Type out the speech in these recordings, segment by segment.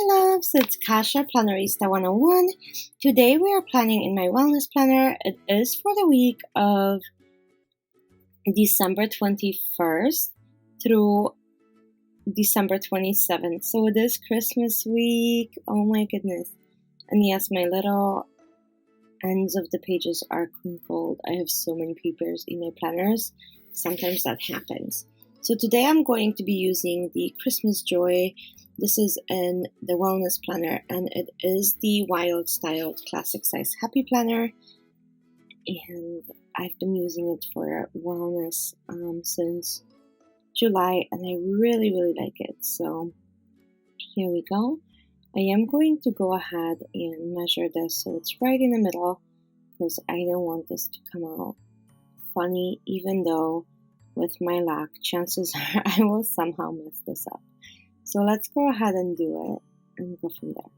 my loves, it's Kasha Plannerista 101. Today we are planning in my wellness planner. It is for the week of December 21st through December 27th. So it is Christmas week. Oh my goodness. And yes, my little ends of the pages are crinkled. I have so many papers in my planners. Sometimes that happens. So today I'm going to be using the Christmas Joy. This is in the Wellness Planner, and it is the Wild Styled Classic Size Happy Planner. And I've been using it for wellness since July, and I really like it. So here we go. I am going to go ahead and measure this so it's right in the middle, because I don't want this to come out funny, even though with my luck, chances are I will somehow mess this up. So let's go ahead and do it and go from there.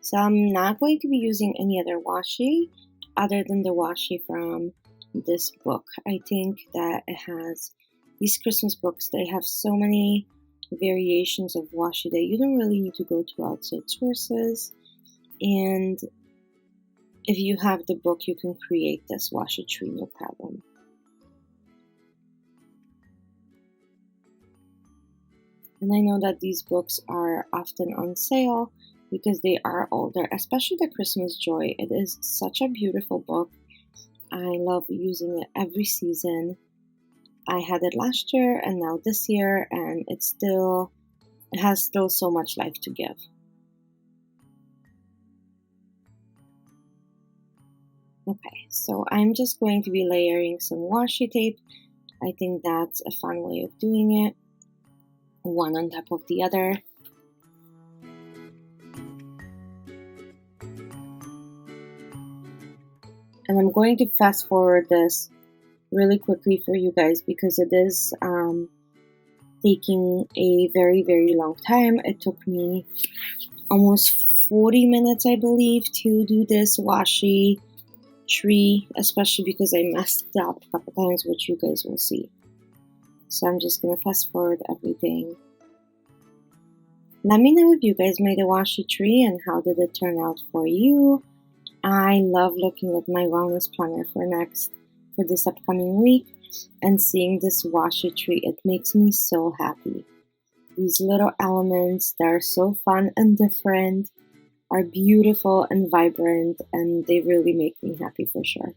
So I'm not going to be using any other washi other than the washi from this book. I think that it has these Christmas books. They have so many variations of washi that you don't really need to go to outside sources. And if you have the book, you can create this washi tree, no problem. And I know that these books are often on sale because they are older, especially the Christmas Joy. It is such a beautiful book. I love using it every season. I had it last year and now this year, and it has still so much life to give. Okay, so I'm just going to be layering some washi tape. I think that's a fun way of doing it. One on top of the other. And I'm going to fast forward this really quickly for you guys because it is taking a very long time. It took me almost 40 minutes, I believe, to do this washi tree, especially because I messed it up a couple times, which you guys will see. So I'm just going to fast forward everything. Let me know if you guys made a washi tree and how did it turn out for you. I love looking at my wellness planner for this upcoming week and seeing this washi tree. It makes me so happy. These little elements that are so fun and different are beautiful and vibrant, and they really make me happy for sure.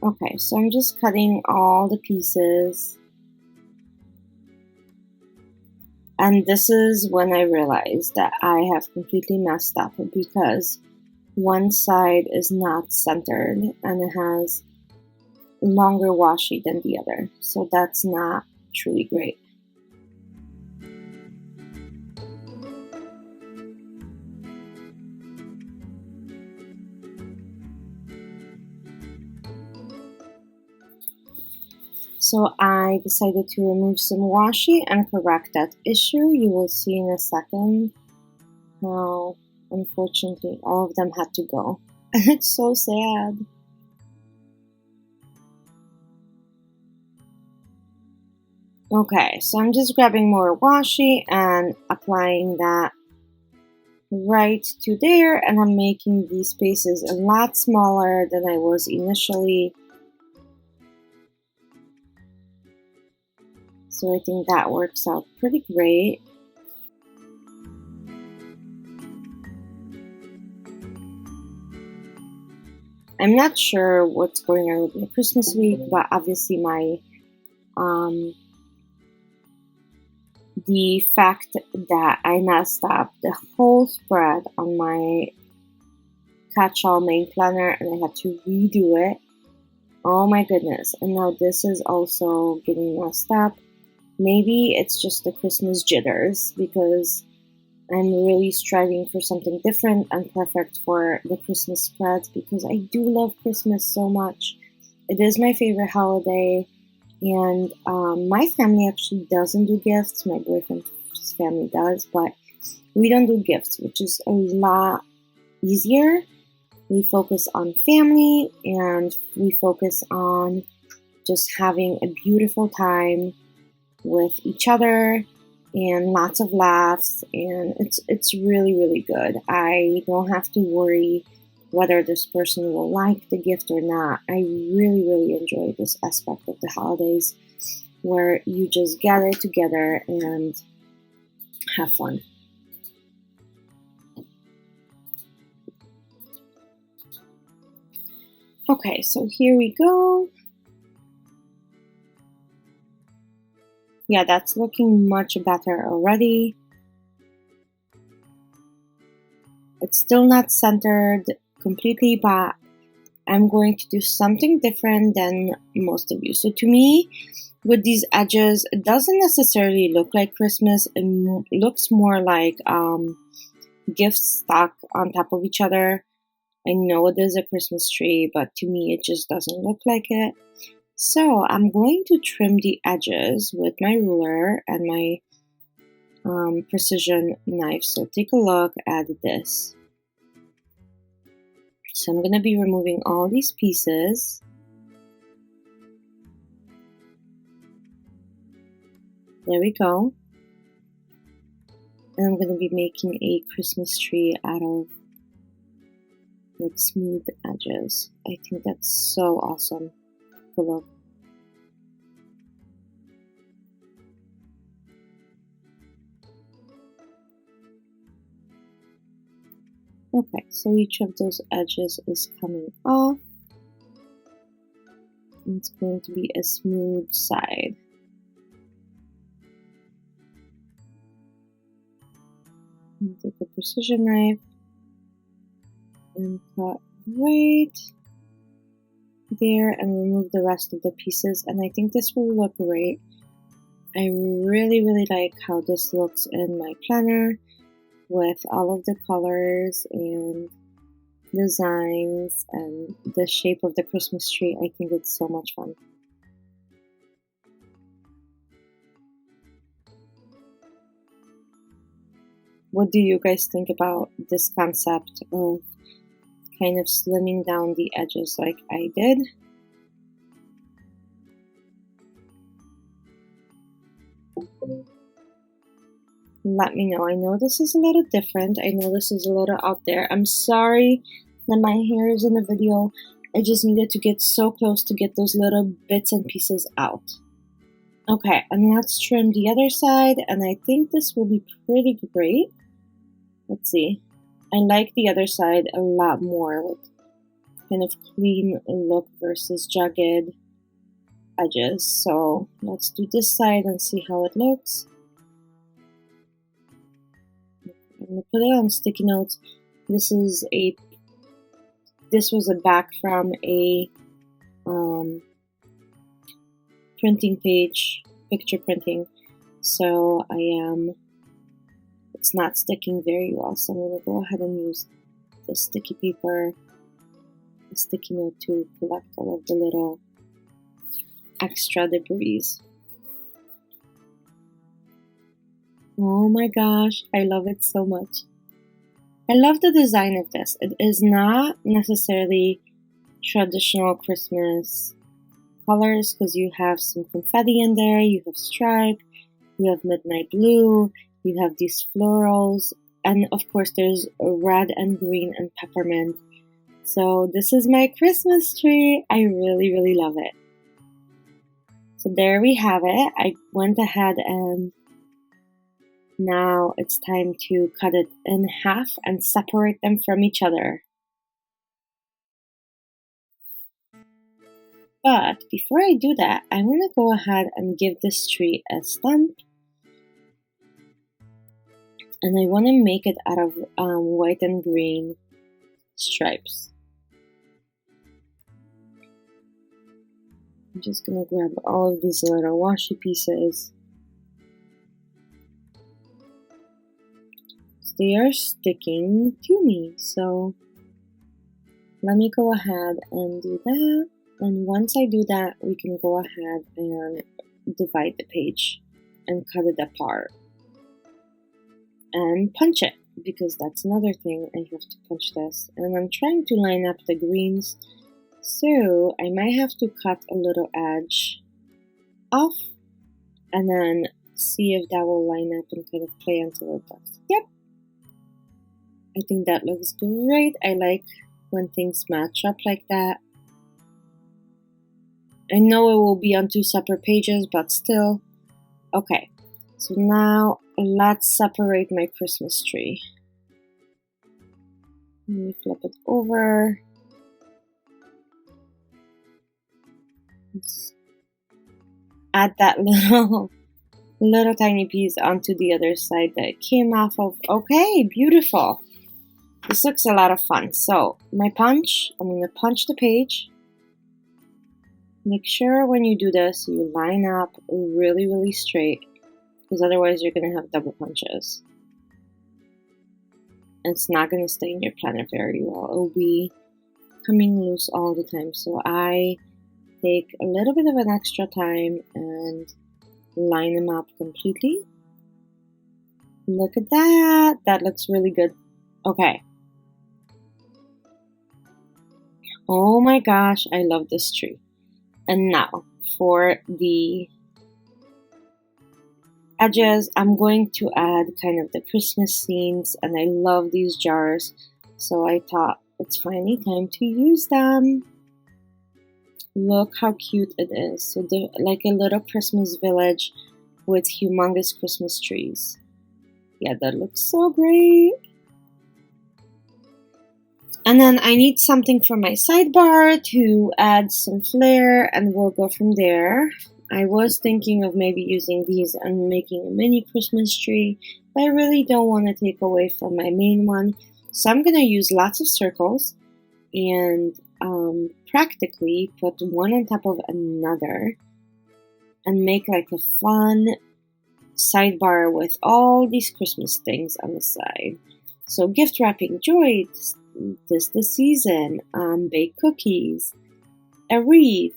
Okay, so I'm just cutting all the pieces. And this is when I realized that I have completely messed up because one side is not centered and it has longer washi than the other. So that's not truly great. So I decided to remove some washi and correct that issue. You will see in a second how, unfortunately, all of them had to go. And it's so sad. Okay, so I'm just grabbing more washi and applying that right to there. And I'm making these spaces a lot smaller than I was initially. So I think that works out pretty great. I'm not sure what's going on with my Christmas week, but obviously the fact that I messed up the whole spread on my catch-all main planner and I had to redo it. Oh my goodness. And now this is also getting messed up. Maybe it's just the Christmas jitters because I'm really striving for something different and perfect for the Christmas spreads because I do love Christmas so much. It is my favorite holiday, and my family actually doesn't do gifts. My boyfriend's family does, but we don't do gifts, which is a lot easier. We focus on family and we focus on just having a beautiful time with each other and lots of laughs, and it's really good. I don't have to worry whether this person will like the gift or not. I really enjoy this aspect of the holidays where you just gather together and have fun. Okay, so here we go. Yeah, that's looking much better already. It's still not centered completely, but I'm going to do something different than most of you. So to me, with these edges, it doesn't necessarily look like Christmas. It looks more like gifts stacked on top of each other. I know it is a Christmas tree, but to me it just doesn't look like it. So I'm going to trim the edges with my ruler and my precision knife. So take a look at this. So I'm going to be removing all these pieces. There we go. And I'm going to be making a Christmas tree out of like smooth edges. I think that's so awesome. Take a look. Okay, so each of those edges is coming off. And it's going to be a smooth side. And take a precision knife and cut right there and remove the rest of the pieces, and I think this will look great. I really like how this looks in my planner with all of the colors and designs and the shape of the Christmas tree. I think it's so much fun. What do you guys think about this concept of kind of slimming down the edges like I did? Let me know. I know this is a little different. I know this is a little out there. I'm sorry that my hair is in the video. I just needed to get so close to get those little bits and pieces out. Okay, and let's trim the other side, and I think this will be pretty great. Let's see. I like the other side a lot more with kind of clean look versus jagged edges. So let's do this side and see how it looks. I'm gonna put it on sticky notes. This was a back from a printing page, picture printing. So it's not sticking very well. So I'm gonna go ahead and use the sticky paper, the sticky note to collect all of the little extra debris. Oh my gosh, I love it so much. I love the design of this. It is not necessarily traditional Christmas colors because you have some confetti in there, you have stripe, you have midnight blue, you have these florals, and of course there's red and green and peppermint. So this is my Christmas tree. I really love it. So there we have it. I went ahead and now it's time to cut it in half and separate them from each other. But before I do that, I want to go ahead and give this tree a stamp. And I want to make it out of white and green stripes. I'm just going to grab all of these little washi pieces. They are sticking to me, so let me go ahead and do that. And once I do that, we can go ahead and divide the page and cut it apart and punch it, because that's another thing. I have to punch this, and I'm trying to line up the greens, so I might have to cut a little edge off and then see if that will line up and kind of play until it does. Yep. I think that looks great. I like when things match up like that. I know it will be on 2 separate pages, but still. Okay, so now let's separate my Christmas tree. Let me flip it over. Let's add that little tiny piece onto the other side that it came off of. Okay, beautiful. This looks a lot of fun. So my punch, I'm going to punch the page. Make sure when you do this, you line up really, really straight, because otherwise you're going to have double punches. It's not going to stay in your planner very well. It will be coming loose all the time. So I take a little bit of an extra time and line them up completely. Look at that. That looks really good. Okay. Oh my gosh, I love this tree. And now for the edges, I'm going to add kind of the Christmas scenes, and I love these jars, so I thought it's finally time to use them. Look how cute it is. So they're like a little Christmas village with humongous Christmas trees. Yeah, that looks so great. And then I need something for my sidebar to add some flair, and we'll go from there. I was thinking of maybe using these and making a mini Christmas tree, but I really don't want to take away from my main one. So I'm going to use lots of circles and practically put one on top of another and make like a fun sidebar with all these Christmas things on the side. So gift wrapping joy, this the season, baked cookies, a wreath.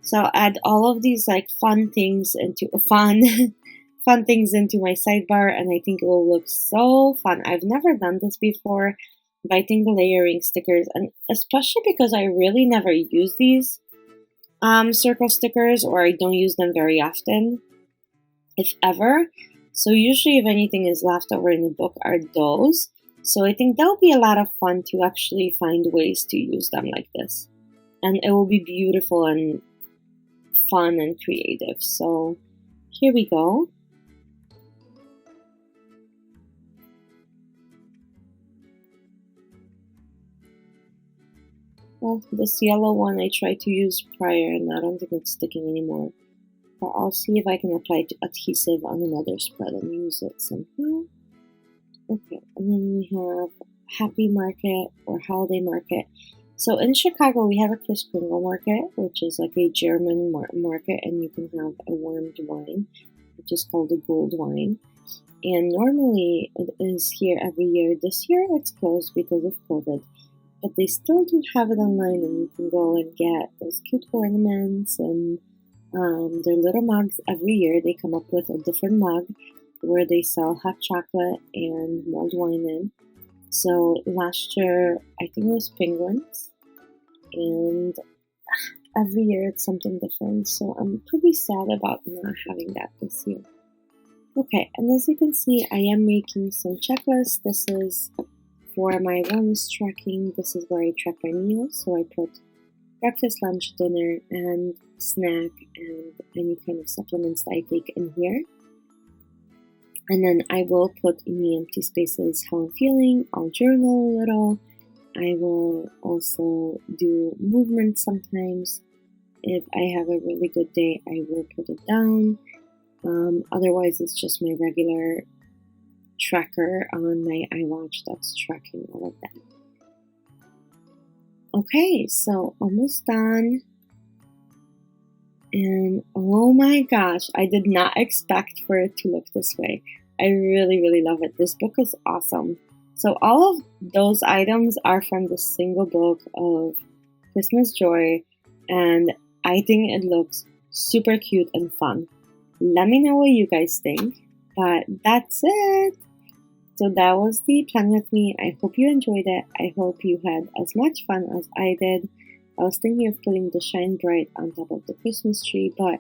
So I'll add all of these like fun things into fun things into my sidebar, and I think it will look so fun. I've never done this before, but I think the layering stickers, and especially because I really never use these circle stickers, or I don't use them very often, if ever. So usually if anything is left over in the book are those. So I think that'll be a lot of fun to actually find ways to use them like this. And it will be beautiful and fun and creative. So here we go. Well, this yellow one I tried to use prior and I don't think it's sticking anymore. But I'll see if I can apply adhesive on another spread and use it somehow. Okay, and then we have Happy Market or Holiday Market. So in Chicago, we have a Kris Kringle Market, which is like a German market, and you can have a warmed wine, which is called a gold wine. And normally it is here every year. This year it's closed because of COVID, but they still do have it online, and you can go and get those cute ornaments and their little mugs. Every year they come up with a different mug where they sell hot chocolate and mulled wine in. So last year, I think it was penguins, and every year it's something different. So I'm pretty sad about not having that this year. Okay, and as you can see, I am making some checklists. This is for my wellness tracking. This is where I track my meals. So I put breakfast, lunch, dinner, and snack, and any kind of supplements that I take in here. And then I will put in the empty spaces how I'm feeling. I'll journal a little. I will also do movement sometimes. If I have a really good day, I will put it down. Otherwise, it's just my regular tracker on my iWatch that's tracking all of that. Okay, so almost done. And oh my gosh, I did not expect for it to look this way. I really, really love it. This book is awesome. So all of those items are from the single book of Christmas Joy, and I think it looks super cute and fun. Let me know what you guys think, but that's it. So that was the plan with me. I hope you enjoyed it. I hope you had as much fun as I did. I was thinking of putting the Shine Bright on top of the Christmas tree, but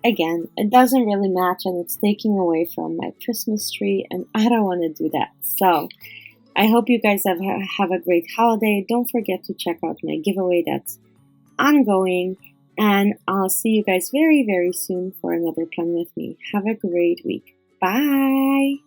again, it doesn't really match and it's taking away from my Christmas tree, and I don't want to do that. So I hope you guys have a great holiday. Don't forget to check out my giveaway that's ongoing, and I'll see you guys very, very soon for another Plan with me. Have a great week. Bye!